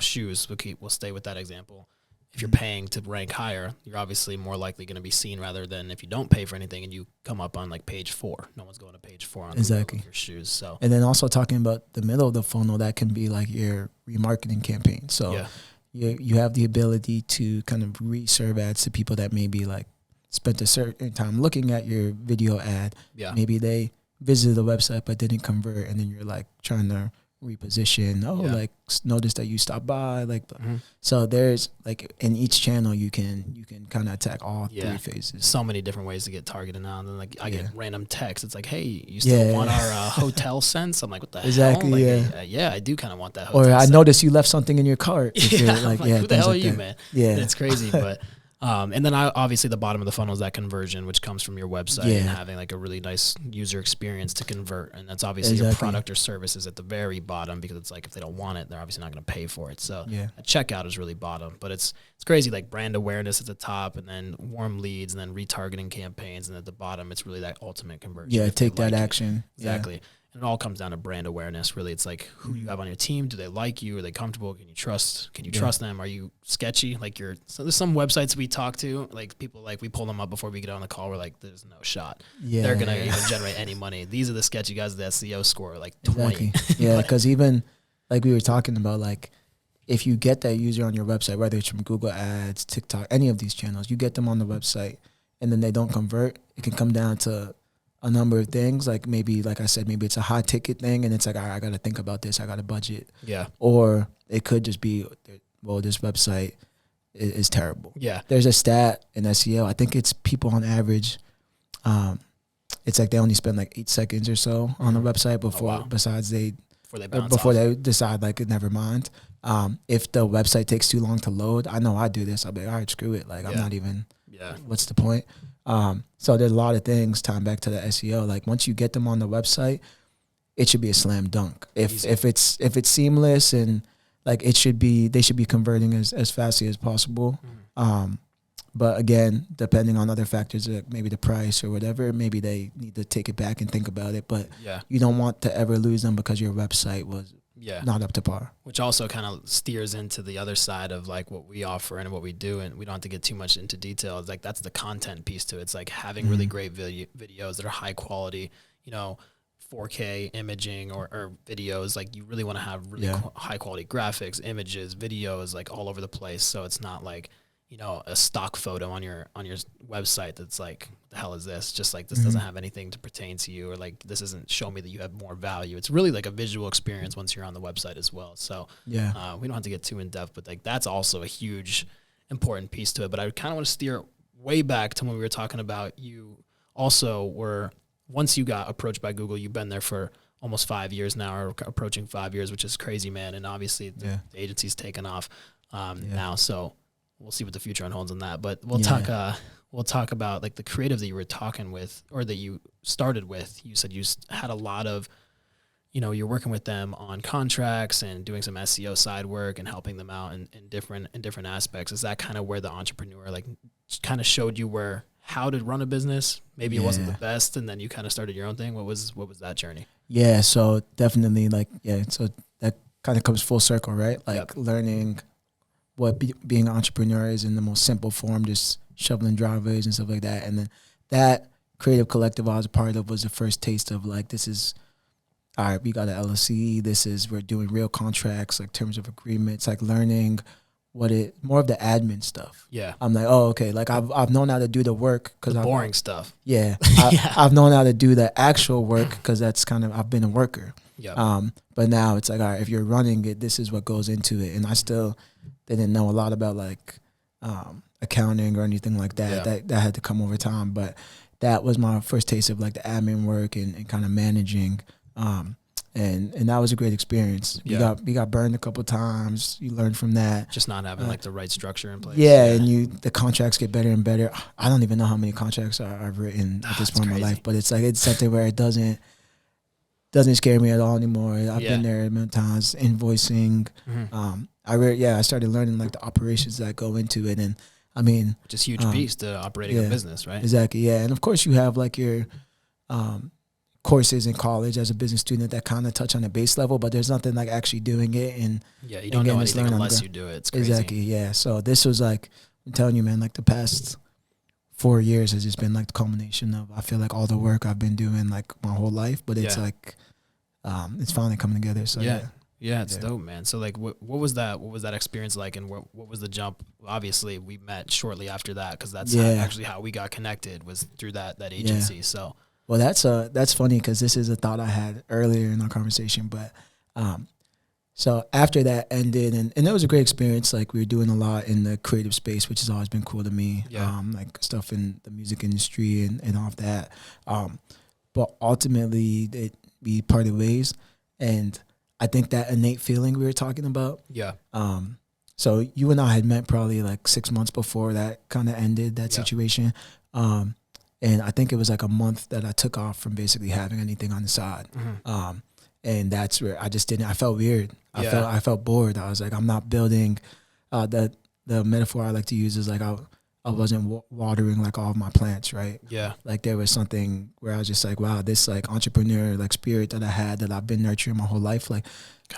shoes. We'll stay with that example. If you're paying to rank higher, you're obviously more likely going to be seen rather than if you don't pay for anything and you come up on like page 4. No one's going to page 4 on exactly your shoes. So, and then also talking about the middle of the funnel, that can be like your remarketing campaign. So you have the ability to kind of reserve ads to people that maybe like spent a certain time looking at your video ad. Yeah. Maybe they visited the website but didn't convert, and then you're like trying to reposition. Like notice that you stopped by. Like, so there's like in each channel you can kind of attack all 3 phases. So many different ways to get targeted now. And then like I get random texts. It's like, hey, you still want our hotel sense? I'm like, what the hell? Like, I do kind of want that hotel. Or I noticed you left something in your cart. Like, who the hell are you, man? Yeah, it's crazy, but. And then obviously the bottom of the funnel is that conversion, which comes from your website and having like a really nice user experience to convert. And that's obviously your product or service is at the very bottom, because it's like if they don't want it, they're obviously not going to pay for it. So a checkout is really bottom, but it's crazy, like brand awareness at the top, and then warm leads, and then retargeting campaigns, and at the bottom it's really that ultimate conversion. Yeah, take that action. Exactly. Yeah. And it all comes down to brand awareness. Really, it's like who you have on your team. Do they like you? Are they comfortable? Can you trust? Can you trust them? Are you sketchy? Like so there's some websites we talk to, like people, like we pull them up before we get on the call. We're like, there's no shot. Yeah, they're gonna even generate any money. These are the sketchy guys. The SEO score like 20. Exactly. Yeah, because even like we were talking about, like if you get that user on your website, whether it's from Google Ads, TikTok, any of these channels, you get them on the website, and then they don't convert. It can come down to a number of things, like maybe, like I said, maybe it's a high ticket thing, and it's like, all right, I got to think about this. I got a budget. Yeah. Or it could just be, well, this website is terrible. Yeah. There's a stat in SEO. I think it's people on average, it's like they only spend like 8 seconds or so on the website before they decide like, never mind. If the website takes too long to load, I know I do this. I'll be like, all right, screw it. Like I'm not even, what's the point? So there's a lot of things tying back to the SEO. Like once you get them on the website, it should be a slam dunk. If it's seamless, and like they should be converting as fastly as possible. But again, depending on other factors, like maybe the price or whatever, maybe they need to take it back and think about it. But you don't want to ever lose them because your website was not up to par. Which also kind of steers into the other side of like what we offer and what we do, and we don't have to get too much into detail. It's like that's the content piece to it. It's like having really great videos that are high quality, 4K imaging or videos. Like you really want to have really high quality graphics, images, videos, like all over the place. So it's not like, a stock photo on your website that's like, what the hell is this? Just like this doesn't have anything to pertain to you, or like this isn't show me that you have more value. It's really like a visual experience once you're on the website as well. So we don't have to get too in depth, but like that's also a huge important piece to it. But I kind of want to steer way back to when we were talking about you also were, once you got approached by Google, you've been there for almost 5 years now, or approaching 5 years, which is crazy, man. And obviously the agency's taken off now. So we'll see what the future unfolds on that, but we'll talk about like the creative that you were talking with, or that you started with. You said you had a lot of, you're working with them on contracts and doing some SEO side work and helping them out in different aspects. Is that kind of where the entrepreneur like kind of showed you how to run a business? Maybe it wasn't the best, and then you kind of started your own thing. What was that journey? Yeah, so definitely so that kind of comes full circle, right? Like learning what being an entrepreneur is in the most simple form, just shoveling driveways and stuff like that. And then that creative collective I was a part of was the first taste of like, this is, all right, we got an LLC. We're doing real contracts, like terms of agreements, like learning more of the admin stuff. Yeah. I'm like, oh, okay. Like I've known how to do the work. Boring stuff. Yeah. I've known how to do the actual work because that's I've been a worker. Yeah. But now it's like, all right, if you're running it, this is what goes into it. And I still didn't know a lot about like accounting or anything like that. Yeah. That had to come over time. But that was my first taste of like the admin work and kind of managing. And that was a great experience. We got burned a couple of times. You learn from that. Just not having like the right structure in place. Yeah, and the contracts get better and better. I don't even know how many contracts I've written at this point in my life, but it's like it's something where it doesn't scare me at all anymore. I've been there many times, invoicing. I started learning like the operations that go into it, and I mean, which is a huge piece to operating a business, right? Exactly, yeah. And of course, you have like your courses in college as a business student that kind of touch on the base level, but there's nothing like actually doing it. And you don't know anything unless you do it. It's crazy. Exactly, yeah. So this was like, I'm telling you, man, like the past 4 years has just been like the culmination of, I feel like all the work I've been doing like my whole life, but it's like, it's finally coming together. So yeah, it's dope, man. So like, what was that experience like, and what was the jump? Obviously, we met shortly after that, because that's actually how we got connected, was through that agency. So. Well, that's funny, because this is a thought I had earlier in our conversation. But so after that ended, and it was a great experience. Like we were doing a lot in the creative space, which has always been cool to me. Yeah. Like stuff in the music industry and all of that. But ultimately, we parted ways, and I think that innate feeling we were talking about. Yeah. So you and I had met probably like 6 months before that kind of ended, that situation. And I think it was like a month that I took off from basically having anything on the side. And that's where I just didn't, I felt weird. I felt bored. I was like, I'm not building, the metaphor I like to use is like, I wasn't watering like all of my plants, right? Yeah. Like there was something where I was just like, wow, this like entrepreneur like spirit that I had that I've been nurturing my whole life, like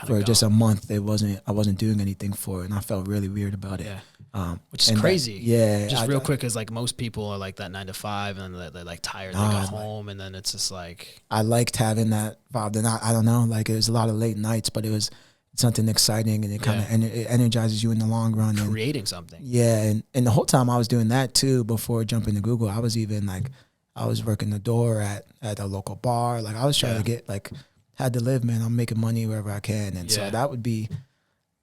for just a month, I wasn't doing anything for it, and I felt really weird about it. Yeah. Which is crazy. Just real quick, because like most people are like that 9 to 5, and they're like tired. They go home, and then it's just like I liked having that vibe. And I don't know, like it was a lot of late nights, but it was something exciting, and it kind of it energizes you in the long run. Creating something. Yeah, and the whole time I was doing that too. Before jumping to Google, I was even like I was working the door at a local bar. Like I was trying to get like. Had to live, man. I'm making money wherever I can, and so that would be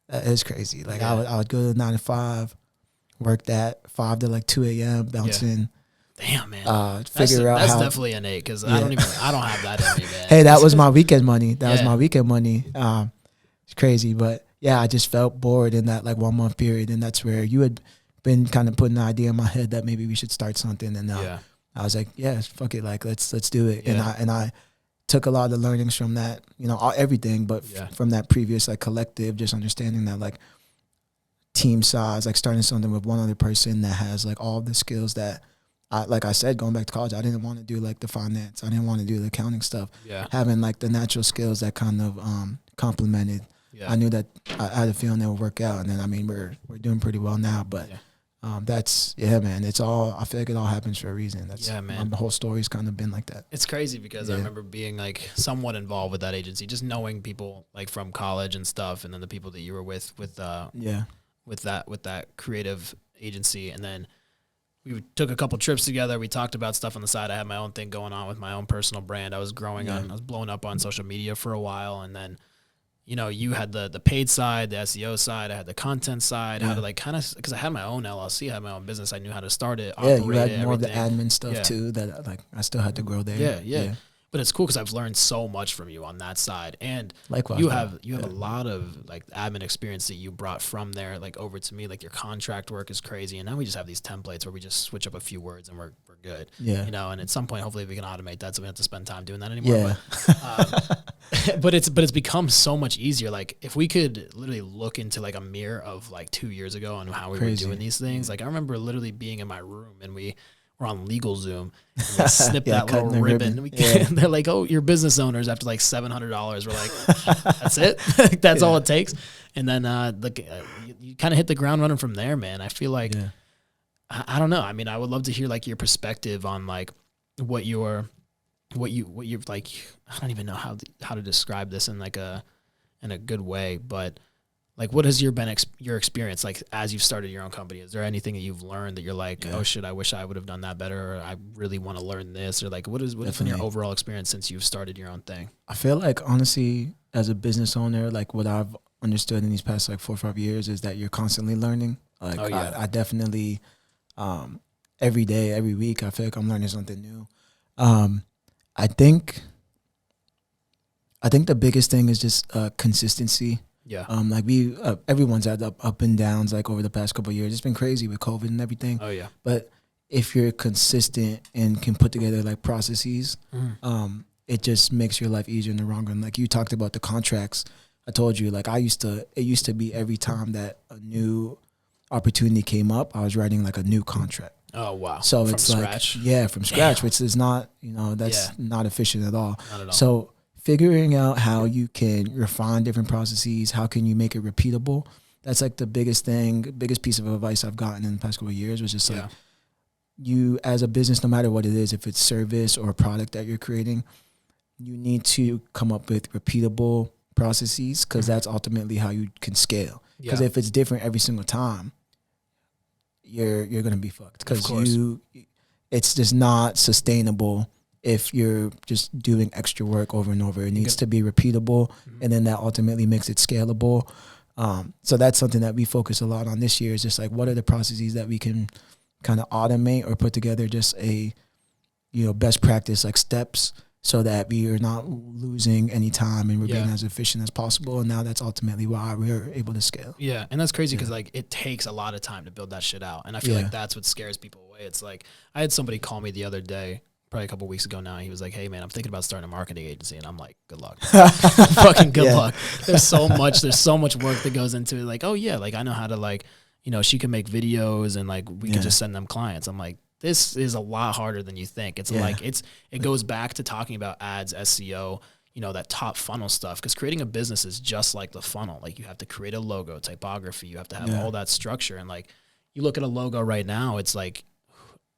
it's crazy. Like I would go to 9 to 5, work that 5 to like 2 a.m. bouncing. Damn, man. That's definitely innate because I don't have that in me, man. Hey, that was my weekend money. That was my weekend money. It's crazy, but yeah, I just felt bored in that like 1 month period, and that's where you had been kind of putting the idea in my head that maybe we should start something, and I was like, yeah, fuck it, like let's do it, and I took a lot of the learnings from that, you know, everything, but from that previous like collective, just understanding that like team size, like starting something with one other person that has like all the skills that like I said, going back to college, I didn't want to do like the finance. I didn't want to do the accounting stuff. Having like the natural skills that kind of complemented. I knew that I had a feeling it would work out, and then I mean we're doing pretty well now, but that's man. It's all, I feel like it all happens for a reason. That's man. The whole story's kind of been like that. It's crazy because I remember being like somewhat involved with that agency, just knowing people like from college and stuff, and then the people that you were with that creative agency, and then we took a couple trips together. We talked about stuff on the side. I had my own thing going on with my own personal brand. I was growing on. I was blowing up on social media for a while, and then. You know, you had the paid side, the SEO side. I had the content side. How to like kind of, because I had my own LLC, I had my own business. I knew how to start it, operate it, you had more of the admin stuff too that like I still had to grow there. Yeah. But it's cool because I've learned so much from you on that side, and likewise, you have a lot of like admin experience that you brought from there like over to me. Like your contract work is crazy, and now we just have these templates where we just switch up a few words and we're good. You know, and at some point hopefully we can automate that so we don't have to spend time doing that anymore. But it's become so much easier. Like if we could literally look into like a mirror of like 2 years ago and how we were doing these things. Like I remember literally being in my room and we were on LegalZoom and we snipped that little ribbon. They're like, oh, you're business owners after like $700. We're like, that's it. That's all it takes. And then you kind of hit the ground running from there, man. I feel like I don't know. I mean, I would love to hear like your perspective on like what you're like. I don't even know how to describe this in like in a good way, but like what has your experience like as you've started your own company? Is there anything that you've learned that you're like, oh shit, I wish I would have done that better, or I really want to learn this, or like what has been your overall experience since you've started your own thing? I feel like honestly, as a business owner, like what I've understood in these past like 4 or 5 years is that you're constantly learning. Like I definitely every day, every week, I feel like I'm learning something new. I think the biggest thing is just consistency. Like everyone's had up and downs like over the past couple of years. It's been crazy with COVID and everything. But if you're consistent and can put together like processes, it just makes your life easier in the long run. Like you talked about the contracts. I told you, like it used to be every time that a new opportunity came up, I was writing like a new contract. Oh, wow. So from it's scratch? Like, from scratch, which is not, that's not efficient at all. Not at all. So figuring out how you can refine different processes, how can you make it repeatable? That's like the biggest piece of advice I've gotten in the past couple of years was just like you as a business, no matter what it is, if it's service or a product that you're creating, you need to come up with repeatable processes because that's ultimately how you can scale. Because if it's different every single time, you're going to be fucked because it's just not sustainable. If you're just doing extra work over and over, it needs to be repeatable, and then that ultimately makes it scalable. So that's something that we focus a lot on this year is just like, what are the processes that we can kind of automate or put together just a, best practice, like steps, so that we are not losing any time and we're being as efficient as possible. And now that's ultimately why we're able to scale. Yeah. And that's crazy because like it takes a lot of time to build that shit out. And I feel like that's what scares people away. It's like I had somebody call me the other day, probably a couple of weeks ago now. He was like, hey man, I'm thinking about starting a marketing agency. And I'm like, good luck. Fucking good luck. There's so much work that goes into it. Like, oh yeah, like I know how to like, you know, she can make videos and like we can just send them clients. I'm like, this is a lot harder than you think. It's like it goes back to talking about ads, SEO, you know, that top funnel stuff. Because creating a business is just like the funnel. Like you have to create a logo, typography. You have to have all that structure. And like you look at a logo right now, it's like,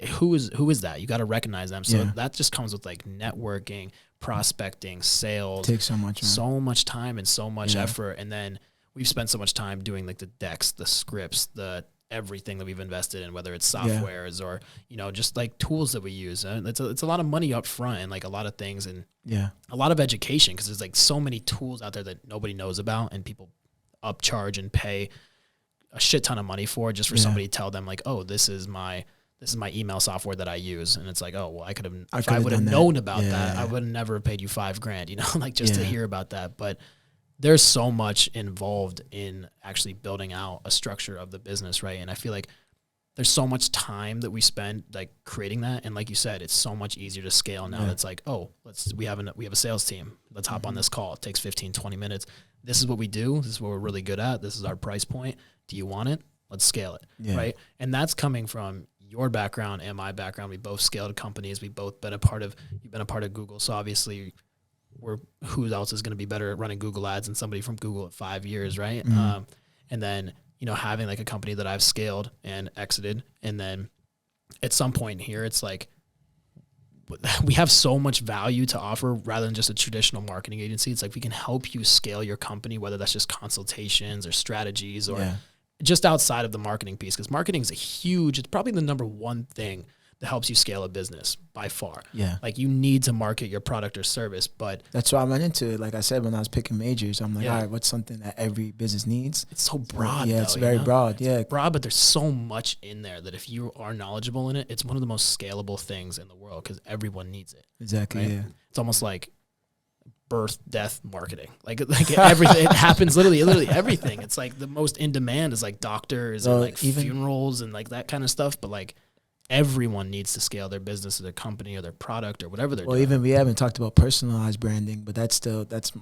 who is that? You got to recognize them. So that just comes with like networking, prospecting, sales. It takes so much, man. So much time and so much effort. And then we've spent so much time doing like the decks, the scripts, the everything that we've invested in, whether it's softwares or, you know, just like tools that we use. It's a lot of money up front and like a lot of things and a lot of education because there's like so many tools out there that nobody knows about and people upcharge and pay a shit ton of money for just for somebody to tell them like, oh, this is my email software that I use. And it's like, oh, well, if I would have known about that, I would have never paid you $5,000, you know, like just to hear about that. But there's so much involved in actually building out a structure of the business, right? And I feel like there's so much time that we spend like creating that. And like you said, it's so much easier to scale now. It's like, oh, we have a sales team. Let's hop on this call. It takes 15, 20 minutes. This is what we do. This is what we're really good at. This is our price point. Do you want it? Let's scale it, right? And that's coming from your background and my background. We both scaled companies. We've both been you've been a part of Google. So obviously who else is going to be better at running Google ads than somebody from Google at 5 years, right? And then, you know, having like a company that I've scaled and exited. And then at some point here, it's like we have so much value to offer rather than just a traditional marketing agency. It's like we can help you scale your company, whether that's just consultations or strategies or just outside of the marketing piece. Because marketing is it's probably the number one thing that helps you scale a business by far. Yeah. Like you need to market your product or service, but that's why I went into it. Like I said, when I was picking majors, I'm like, all right, what's something that every business needs? It's so broad. It's very broad. It's broad, but there's so much in there that if you are knowledgeable in it, it's one of the most scalable things in the world because everyone needs it. Exactly. Right? It's almost like birth, death, marketing. Like everything. It happens literally everything. It's like the most in demand is like doctors and like funerals and like that kind of stuff. But like everyone needs to scale their business or their company or their product or whatever they're doing. Well, even we haven't talked about personalized branding, but that's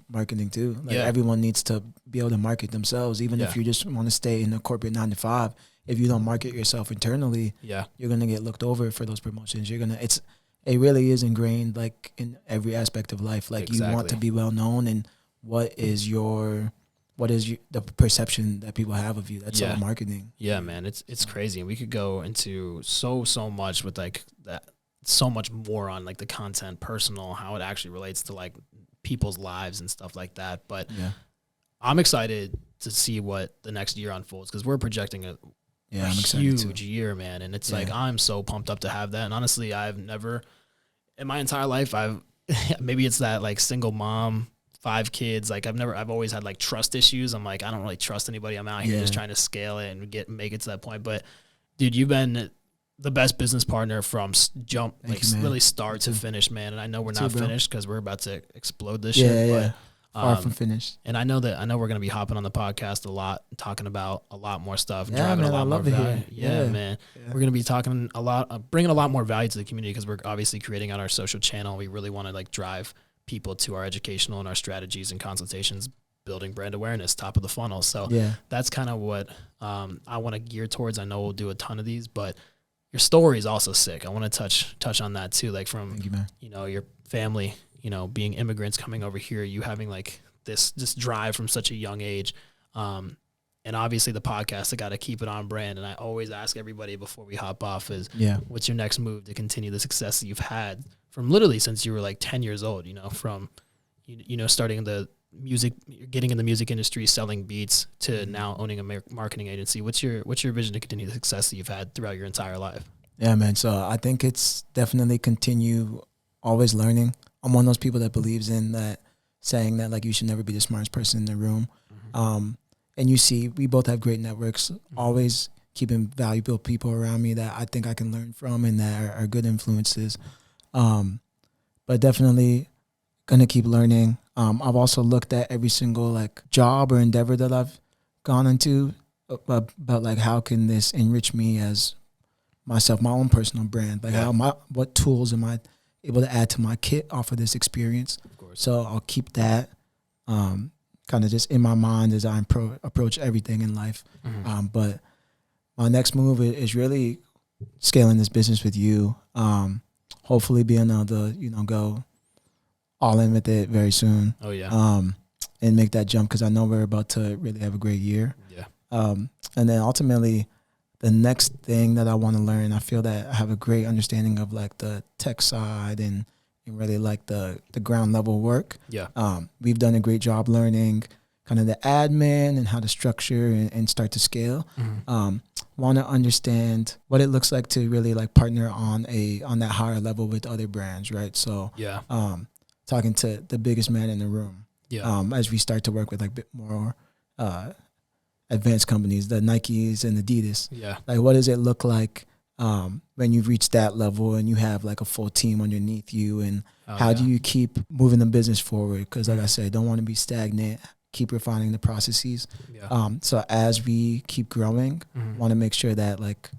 marketing too. Like everyone needs to be able to market themselves, even if you just want to stay in a corporate 9 to 5. If you don't market yourself internally, you're gonna get looked over for those promotions. It really is ingrained like in every aspect of life. Like you want to be well known, and what is the perception that people have of you? That's all marketing. Yeah, man, it's crazy. And we could go into so much with like that, so much more on like the content, personal, how it actually relates to like people's lives and stuff like that. But I'm excited to see what the next year unfolds because we're projecting a huge year, man. And it's like I'm so pumped up to have that. And honestly, I've never in my entire life maybe it's that like single mom, 5 kids. Like I've always had like trust issues. I'm like, I don't really trust anybody. I'm out here just trying to scale it and make it to that point. But dude, you've been the best business partner from really start to finish, man. And I know we're not finished because we're about to explode this shit. But, far from finished. And I know we're going to be hopping on the podcast a lot, talking about a lot more stuff, driving a lot more value. Yeah, man. Yeah. We're going to be talking a lot, bringing a lot more value to the community because we're obviously creating on our social channel. We really want to like drive people to our educational and our strategies and consultations, building brand awareness, top of the funnel. So that's kind of what I want to gear towards. I know we'll do a ton of these, but your story is also sick. I want to touch on that too. Like from, your family, being immigrants coming over here, you having like this drive from such a young age. And obviously the podcast, I got to keep it on brand. And I always ask everybody before we hop off is what's your next move to continue the success that you've had from literally since you were like 10 years old, from, starting the music, getting in the music industry, selling beats to now owning a marketing agency. What's your vision to continue the success that you've had throughout your entire life? Yeah, man. So I think it's definitely continue always learning. I'm one of those people that believes in that saying that like you should never be the smartest person in the room. And you see, we both have great networks, always keeping valuable people around me that I think I can learn from and that are good influences. But definitely gonna keep learning. I've also looked at every single like job or endeavor that I've gone into about like how can this enrich me as myself, my own personal brand. Like what tools am I able to add to my kit off of this experience? Of course. So I'll keep that kind of just in my mind as I approach everything in life. Mm-hmm. But my next move is really scaling this business with you. Hopefully being able to, go all in with it very soon. Oh, yeah. And make that jump because I know we're about to really have a great year. Yeah. And then ultimately, the next thing that I want to learn, I feel that I have a great understanding of like the tech side and really like the ground level work. Yeah. We've done a great job learning kind of the admin and how to structure and start to scale. Mm-hmm. Want to understand what it looks like to really like partner on that higher level with other brands, right? So yeah. Talking to the biggest man in the room. Yeah. As we start to work with like a bit more advanced companies, the Nikes and Adidas. Yeah. Like what does it look like when you've reached that level and you have like a full team underneath you, and how do you keep moving the business forward? Because like I said, don't want to be stagnant, keep refining the processes. Yeah. So as we keep growing, want to make sure that like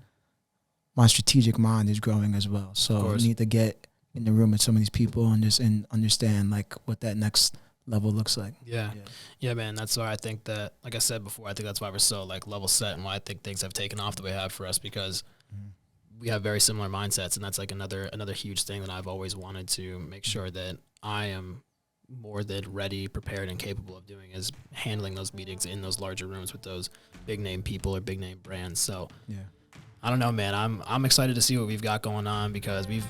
my strategic mind is growing as well. So we need to get in the room with some of these people and just understand like what that next level looks like. Yeah, man. That's why I think that, like I said before, I think that's why we're so like level set and why I think things have taken off the way they have for us, because we have very similar mindsets, and that's like another huge thing that I've always wanted to make sure that I am more than ready, prepared, and capable of doing, is handling those meetings in those larger rooms with those big name people or big name brands. So I don't know, man. I'm excited to see what we've got going on, because the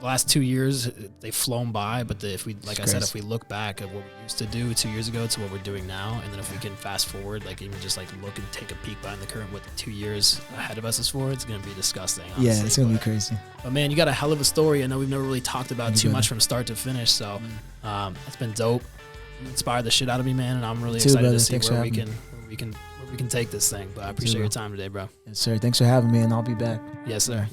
last 2 years they've flown by, but if we look back at what we used to do 2 years ago to what we're doing now, and then if we can fast forward, like even just like look and take a peek behind the curtain what the 2 years ahead of us is for, it's gonna be disgusting, honestly. Yeah, it's gonna be crazy. But man, you got a hell of a story. I know we've never really talked about too much from start to finish, so it's been dope. You inspired the shit out of me, man, and I'm really excited to see where we can take this thing. But I appreciate your time today, bro. Yes, sir. Thanks for having me, and I'll be back. Yes, sir.